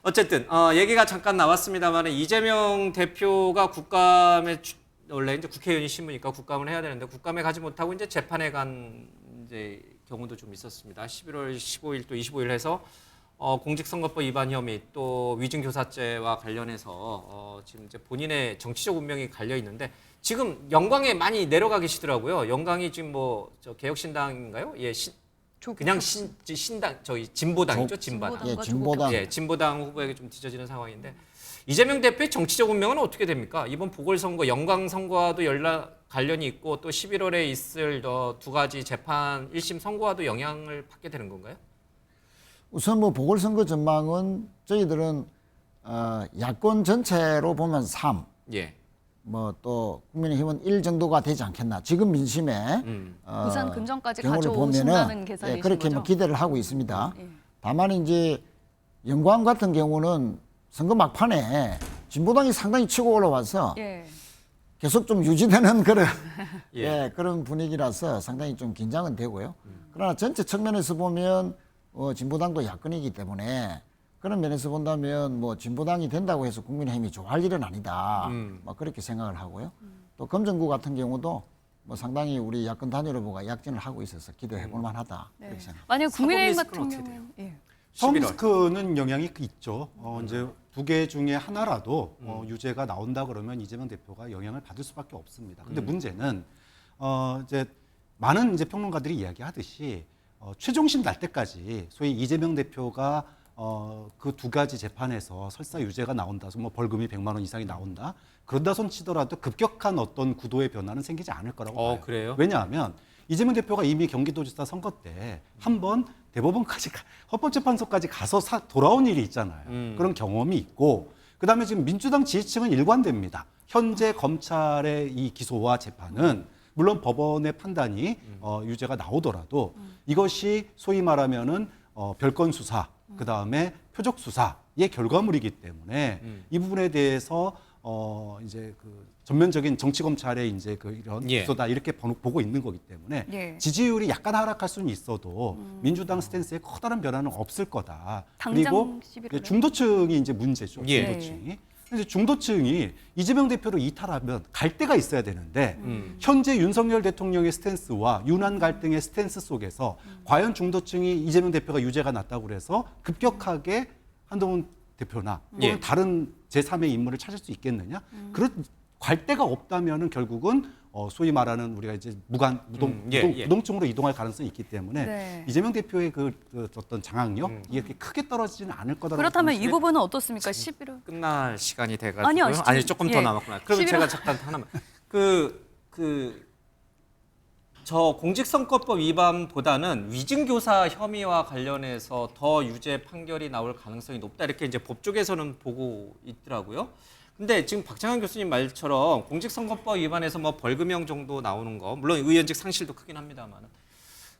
어쨌든 얘기가 잠깐 나왔습니다만 이재명 대표가 국감에 원래 이제 국회의원이 신무니까 국감을 해야 되는데 국감에 가지 못하고 이제 재판에 간 이제 경우도 좀 있었습니다. 11월 15일 또 25일 해서 공직선거법 위반 혐의 또 위증교사죄와 관련해서 지금 이제 본인의 정치적 운명이 갈려 있는데 지금 영광에 많이 내려가 계시더라고요. 영광이 지금 뭐 저 개혁신당인가요? 예, 그냥 신당 저희 진보당이죠, 진보당. 예, 진보당. 예, 진보당 후보에게 좀 뒤져지는 상황인데 이재명 대표의 정치적 운명은 어떻게 됩니까? 이번 보궐선거, 영광 선거와도 관련이 있고 또 11월에 있을 두 가지 재판 1심 선고와도 영향을 받게 되는 건가요? 우선 뭐 보궐선거 전망은 저희들은 야권 전체로 보면 3, 예. 뭐 또 국민의힘은 1 정도가 되지 않겠나. 지금 민심에 부산 근정까지 경우를 가져오신다는 보면은 계산이신 그렇게 거죠? 뭐 기대를 하고 있습니다. 예. 다만 이제 영광 같은 경우는 선거 막판에 진보당이 상당히 치고 올라와서 예. 계속 좀 유지되는 그런 예. 예, 그런 분위기라서 상당히 좀 긴장은 되고요. 그러나 전체 측면에서 보면 진보당도 야권이기 때문에 그런 면에서 본다면 뭐 진보당이 된다고 해서 국민의힘이 좋아할 일은 아니다. 뭐 그렇게 생각을 하고요. 또 검정구 같은 경우도 뭐 상당히 우리 야권 단일 후보가 약진을 하고 있어서 기대해 볼 만하다. 네. 그렇게 생각합니다. 만약 국민의힘 사법 같은 리스크는 어떻게 경우는 예. 처음 11월. 리스크는 영향이 있죠. 이제 두 개 중에 하나라도 유죄가 나온다 그러면 이재명 대표가 영향을 받을 수밖에 없습니다. 근데 문제는 이제 많은 이제 평론가들이 이야기하듯이 최종심 날 때까지 소위 이재명 대표가 그 두 가지 재판에서 설사 유죄가 나온다, 뭐 벌금이 100만 원 이상이 나온다, 그런다 손 치더라도 급격한 어떤 구도의 변화는 생기지 않을 거라고 봐요. 그래요? 왜냐하면 이재명 대표가 이미 경기도지사 선거 때 한 번 대법원까지 헌법재판소까지 가서 돌아온 일이 있잖아요. 그런 경험이 있고 그다음에 지금 민주당 지지층은 일관됩니다. 현재 검찰의 이 기소와 재판은 물론 법원의 판단이 유죄가 나오더라도 이것이 소위 말하면은 별건 수사, 그다음에 표적 수사의 결과물이기 때문에 이 부분에 대해서 이제 그 전면적인 정치 검찰의 이제 그 이런 예. 기소다 이렇게 보고 있는 거기 때문에 예. 지지율이 약간 하락할 수는 있어도 민주당 스탠스에 커다란 변화는 없을 거다. 당장 그리고 11월에? 중도층이 이제 문제죠. 예. 중도층이. 근데 중도층이 이재명 대표를 이탈하면 갈 데가 있어야 되는데 현재 윤석열 대통령의 스탠스와 윤한 갈등의 스탠스 속에서 과연 중도층이 이재명 대표가 유죄가 났다고 그래서 급격하게 한동훈 대표나 또는 예. 다른 제3의 인물을 찾을 수 있겠느냐? 그런 갈 데가 없다면은 결국은 소위 말하는 우리가 이제 무동층으로 이동할 가능성이 있기 때문에 네. 이재명 대표의 그 어떤 장악력 이게 크게 떨어지지는 않을 거다라고 그렇다면 이 보는데 부분은 어떻습니까? 11월. 끝날 시간이 돼가지고요. 아니요, 지금, 조금 더 예. 남았구나. 그러면 11월. 제가 잠깐 하나만 저 공직선거법 위반보다는 위증교사 혐의와 관련해서 더 유죄 판결이 나올 가능성이 높다 이렇게 이제 법 쪽에서는 보고 있더라고요. 근데 지금 박창환 교수님 말처럼 공직선거법 위반에서 뭐 벌금형 정도 나오는 거 물론 의원직 상실도 크긴 합니다만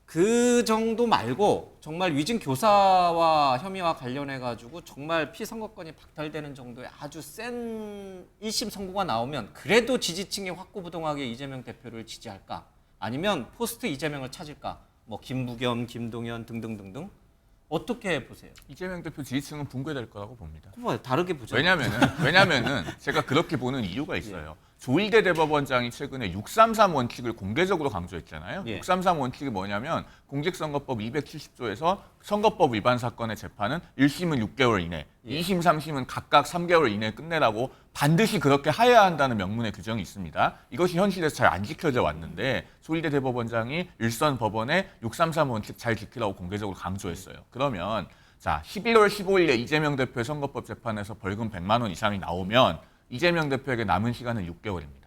그 정도 말고 정말 위증 교사와 혐의와 관련해 가지고 정말 피선거권이 박탈되는 정도의 아주 센 1심 선고가 나오면 그래도 지지층이 확고부동하게 이재명 대표를 지지할까? 아니면 포스트 이재명을 찾을까? 뭐 김부겸, 김동연 등등등등 어떻게 보세요? 이재명 대표 지지층은 붕괴될 거라고 봅니다. 다르게 보죠. 왜냐면은 제가 그렇게 보는 이유가 있어요. 조일대 대법원장이 최근에 633 원칙을 공개적으로 강조했잖아요. 예. 633 원칙이 뭐냐면 공직선거법 270조에서 선거법 위반 사건의 재판은 1심은 6개월 이내, 2심, 3심은 각각 3개월 이내에 끝내라고 반드시 그렇게 하여야 한다는 명문의 규정이 있습니다. 이것이 현실에서 잘 안 지켜져 왔는데 조일대 대법원장이 일선 법원에 633 원칙 잘 지키라고 공개적으로 강조했어요. 그러면 자 11월 15일에 이재명 대표의 선거법 재판에서 벌금 100만 원 이상이 나오면 이재명 대표에게 남은 시간은 6개월입니다.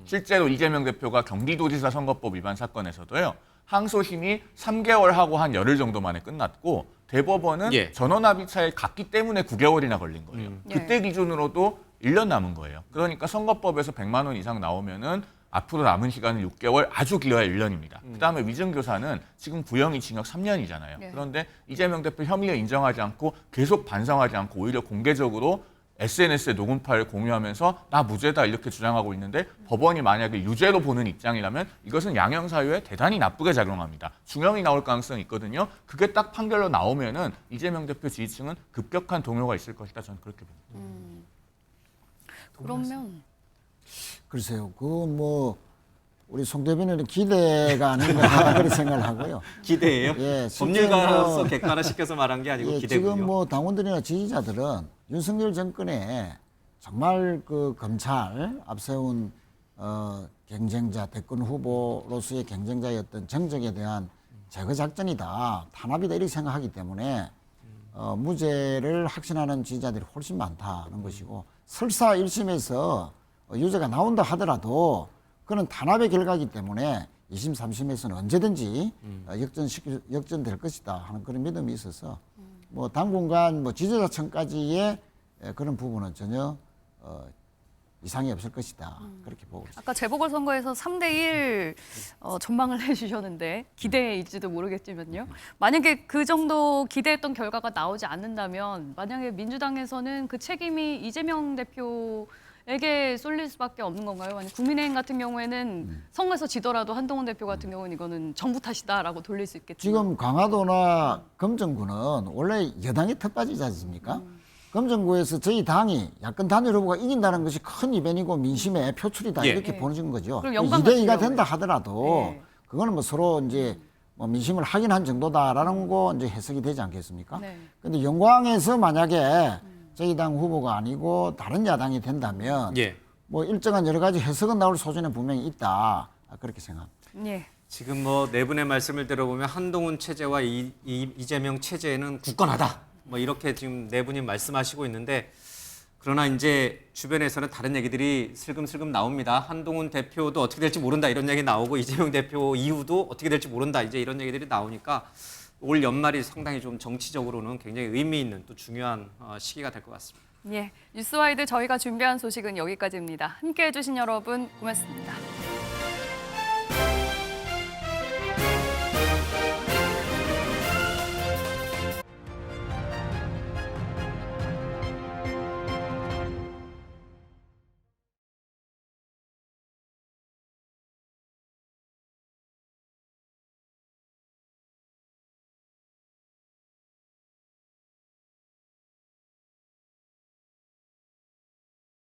실제로 이재명 대표가 경기도지사 선거법 위반 사건에서도요. 항소심이 3개월 하고 한 열흘 정도 만에 끝났고 대법원은 예. 전원합의차에 갔기 때문에 9개월이나 걸린 거예요. 그때 기준으로도 1년 남은 거예요. 그러니까 선거법에서 100만 원 이상 나오면은 앞으로 남은 시간은 6개월, 아주 길어야 1년입니다. 그다음에 위증교사는 지금 구형이 징역 3년이잖아요. 네. 그런데 이재명 대표 혐의를 인정하지 않고 계속 반성하지 않고 오히려 공개적으로 SNS에 녹음 파일 공유하면서 나 무죄다 이렇게 주장하고 있는데 법원이 만약에 유죄로 보는 입장이라면 이것은 양형 사유에 대단히 나쁘게 작용합니다. 중형이 나올 가능성이 있거든요. 그게 딱 판결로 나오면은 이재명 대표 지지층은 급격한 동요가 있을 것이다. 저는 그렇게 봅니다. 그러면 글쎄요, 그건 뭐 우리 송 대변인은 기대가 아닌가 그런 생각을 하고요. 기대예요? 예, 법률가로서 실제로 객관화시켜서 말한 게 아니고 예, 기대고요. 지금 뭐 당원들이나 지지자들은 윤석열 정권에 정말 그 검찰 앞세운 경쟁자 대권 후보로서의 경쟁자였던 정적에 대한 제거 작전이다, 탄압이다 이렇게 생각하기 때문에 무죄를 확신하는 지지자들이 훨씬 많다는 것이고, 설사 1심에서 유죄가 나온다 하더라도 그는 탄압의 결과이기 때문에 2심, 3심에서는 언제든지 역전될 것이다 하는 그런 믿음이 있어서 뭐 당분간 뭐 지지자층까지의 그런 부분은 전혀 이상이 없을 것이다 그렇게 보고 있습니다. 아까 재보궐선거에서 3대1 전망을 해주셨는데 기대일지도 모르겠지만요. 만약에 그 정도 기대했던 결과가 나오지 않는다면 만약에 민주당에서는 그 책임이 이재명 대표에게 쏠릴 수밖에 없는 건가요? 아니 국민의힘 같은 경우에는 선거에서 지더라도 한동훈 대표 같은 경우는 이거는 정부 탓이다라고 돌릴 수 있겠지만 지금 강화도나 검정구는 원래 여당이 텃밭이지 않습니까? 검정구에서 저희 당이 야권 단일 후보가 이긴다는 것이 큰 이변이고 민심의 표출이다 예. 이렇게 예. 보는 거죠. 그럼 영광 같은 2대2가 경우에. 된다 하더라도 예. 그거는 뭐 서로 이제 뭐 민심을 확인한 정도다라는 거 이제 해석이 되지 않겠습니까? 네. 근데 영광에서 만약에 저희 당 후보가 아니고 다른 야당이 된다면 예. 뭐 일정한 여러 가지 해석은 나올 소지는 분명히 있다 그렇게 생각합니다. 예. 지금 뭐 네 분의 말씀을 들어보면 한동훈 체제와 이재명 체제는 굳건하다. 뭐 이렇게 지금 네 분이 말씀하시고 있는데, 그러나 이제 주변에서는 다른 얘기들이 슬금슬금 나옵니다. 한동훈 대표도 어떻게 될지 모른다 이런 얘기 나오고, 이재명 대표 이후도 어떻게 될지 모른다 이제 이런 얘기들이 나오니까 올 연말이 상당히 좀 정치적으로는 굉장히 의미 있는 또 중요한 시기가 될 것 같습니다. 예. 뉴스와이드 저희가 준비한 소식은 여기까지입니다. 함께해 주신 여러분 고맙습니다.